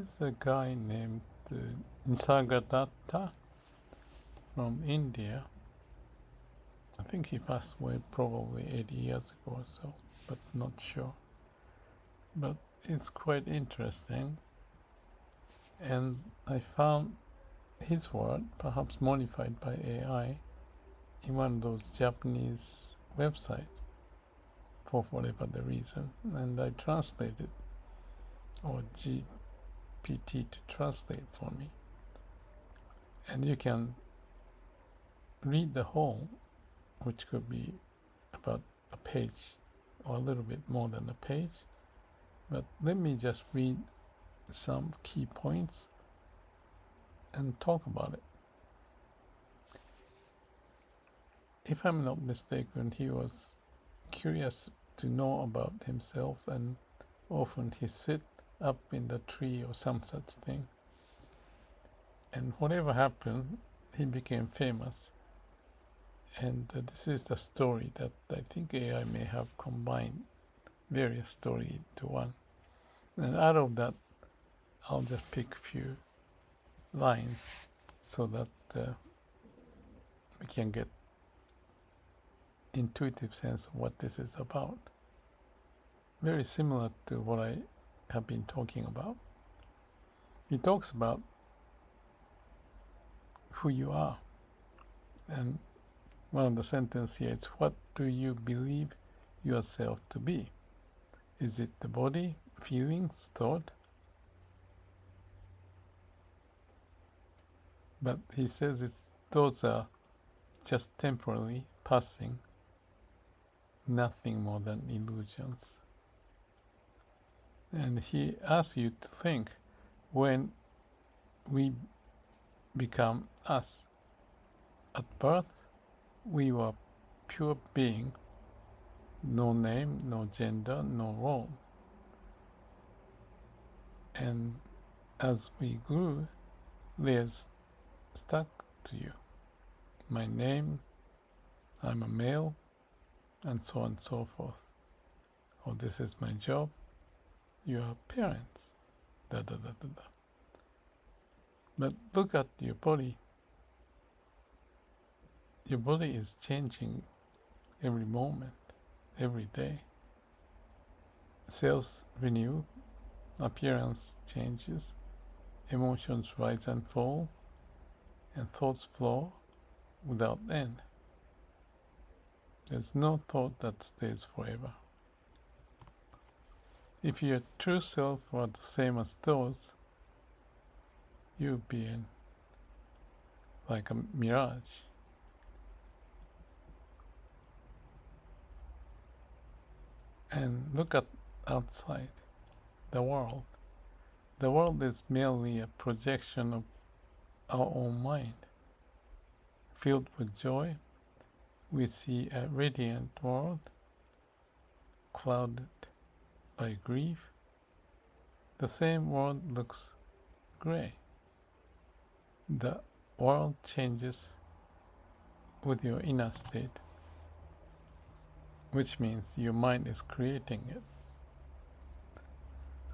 There's a guy named Nisargadatta from India. I think he passed away probably 80 years ago or so, but not sure. But it's quite interesting. And I found his word, perhaps modified by AI, in one of those Japanese websites for whatever the reason. And I translated, or GPT to translate for me. And you can read the whole, which could be about a page or a little bit more than a page. But let me just read some key points and talk about it. If I'm not mistaken, he was curious to know about himself, and often he sit up in the tree or some such thing. And whatever happened, he became famous. And this is the story that I think AI may have combined various stories into one. And out of that, I'll just pick a few lines so that we can get intuitive sense of what this is about. Very similar to what I have been talking about. He talks about who you are. And one of the sentences here is, what do you believe yourself to be? Is it the body, feelings, thought? But he says those are just temporarily passing, nothing more than illusions. And he asks you to think, when we become us, at birth we were pure being, no name, no gender, no role. And as we grew, there's stuck to you. My name, I'm a male, and so on and so forth. Or this is my job, you are parents, da da da da da. But look at your body. Your body is changing every moment, every day. Cells renew, appearance changes, emotions rise and fall, and thoughts flow without end. There's no thought that stays forever. If your true self were the same as those, you'd be like a mirage. And look at outside, the world. The world is merely a projection of our own mind. Filled with joy, we see a radiant world, clouded by grief. The same world looks gray. The world changes with your inner state, which means your mind is creating it.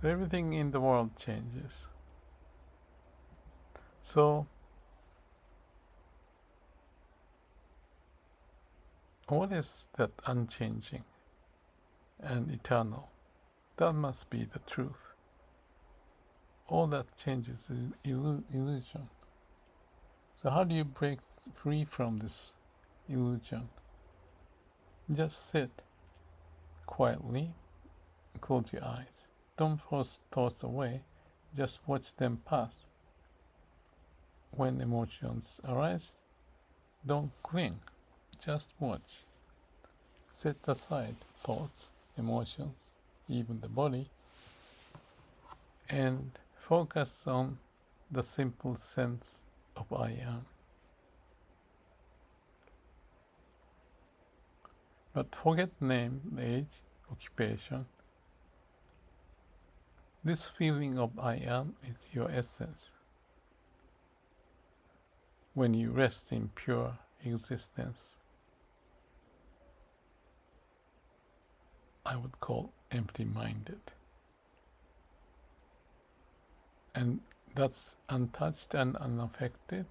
So everything in the world changes. So what is that unchanging and eternal? That must be the truth. All that changes is illusion. So how do you break free from this illusion? Just sit quietly, close your eyes. Don't force thoughts away, just watch them pass. When emotions arise, don't cling, just watch. Set aside thoughts, emotions, even the body, and focus on the simple sense of I am. But forget name, age, occupation. This feeling of I am is your essence. When you rest in pure existence, I would call empty-minded. and that's untouched and unaffected,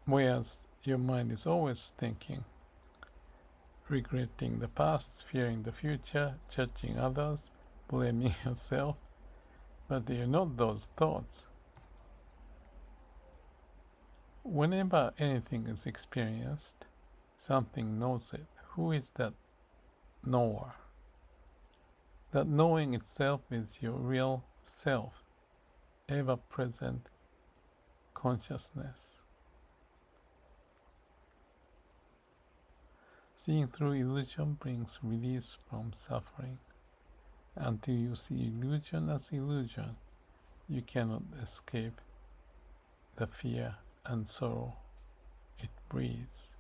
whereas your mind is always thinking, regretting the past, fearing the future, judging others, blaming yourself, but you're not those thoughts. Whenever anything is experienced, something knows it. Who is that knower? That knowing itself is your real self, ever-present consciousness. Seeing through illusion brings release from suffering. Until you see illusion as illusion, you cannot escape the fear and sorrow it breeds.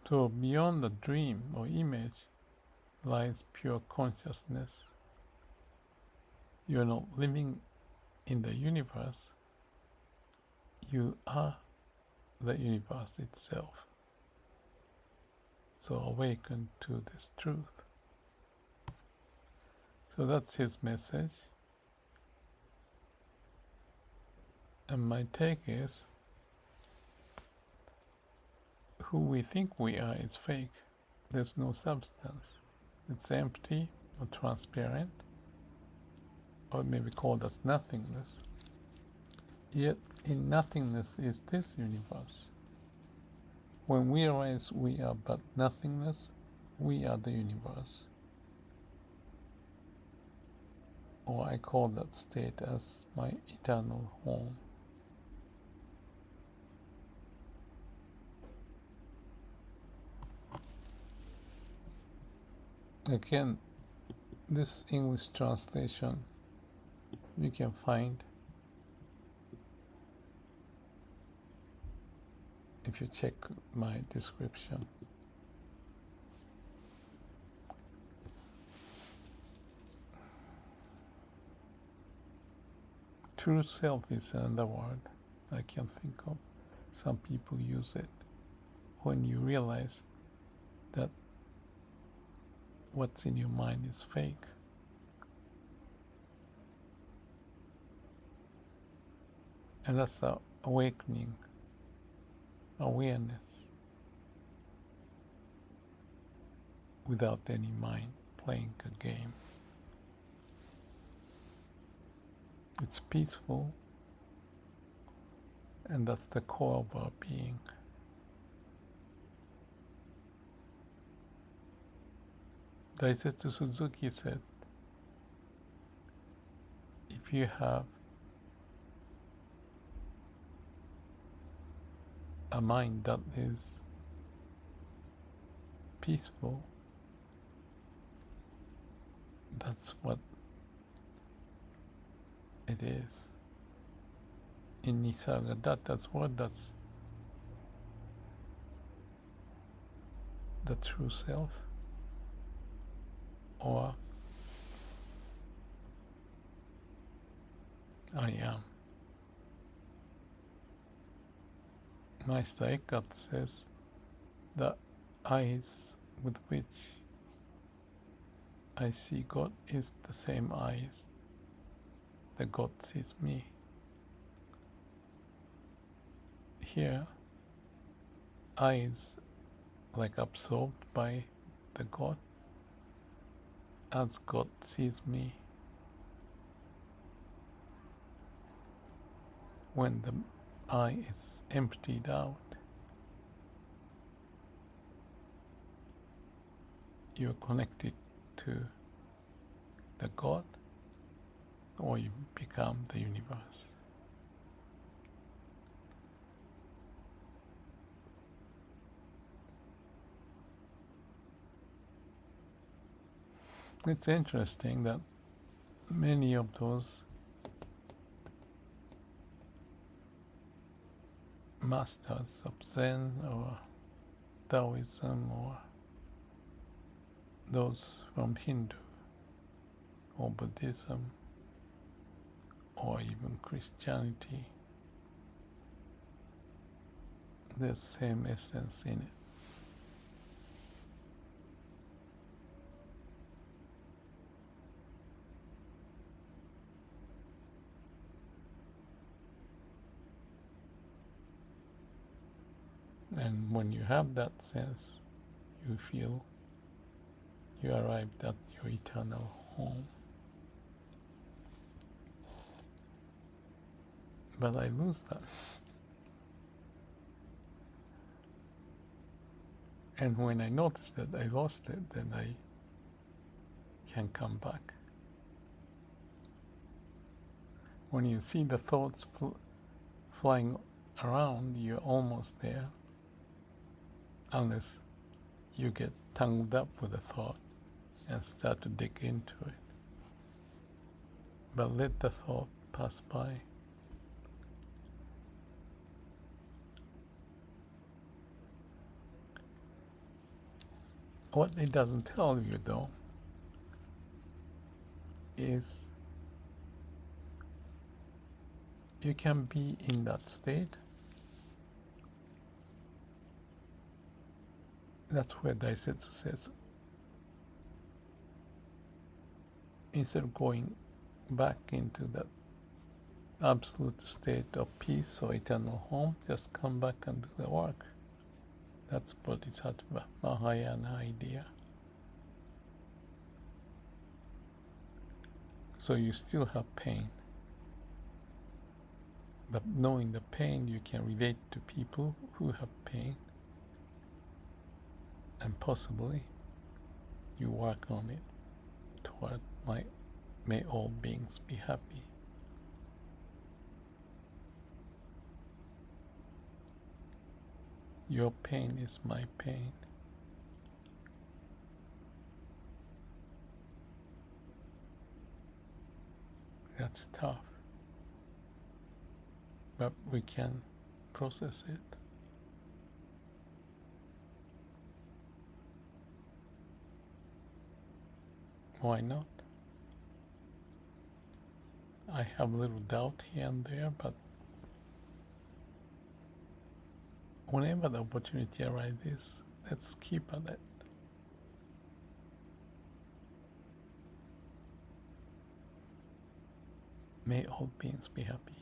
So beyond the dream or image lies pure consciousness. You are not living in the universe, you are the universe itself. So awaken to this truth. So that's his message. And my take is, who we think we are is fake. There's no substance. It's empty or transparent, or maybe called as nothingness. Yet in nothingness is this universe. When we realize we are but nothingness, we are the universe. Or I call that state as my eternal home. Again, this English translation you can find if you check my description. True self is another word I can think of. Some people use it when you realize that what's in your mind is fake. And that's our awakening, awareness, without any mind playing a game. It's peaceful, and that's the core of our being. Daisetsu Suzuki said, if you have a mind that is peaceful, that's what it is. In Nisargadatta's word, that's the true self, or I am. Meister Eckhart says the eyes with which I see God is the same eyes that God sees me. Here, eyes like absorbed by the God as God sees me. When the eye is emptied out, you're connected to the God, or you become the universe. It's interesting that many of those masters of Zen or Taoism or those from Hindu or Buddhism or even Christianity, there's the same essence in it. And when you have that sense, you feel you arrived at your eternal home. But I lose that. And when I notice that I lost it, then I can come back. When you see the thoughts flying around, you're almost there, unless you get tangled up with a thought and start to dig into it. But let the thought pass by. What it doesn't tell you, though, is you can be in that state. That's where Daisetsu says, instead of going back into that absolute state of peace or eternal home, just come back and do the work. That's Bodhisattva Mahayana idea. So you still have pain. But knowing the pain, you can relate to people who have pain. And possibly you work on it toward may all beings be happy. Your pain is my pain. That's tough. But we can process it. Why not? I have a little doubt here and there, but whenever the opportunity arises, let's keep at it. May all beings be happy.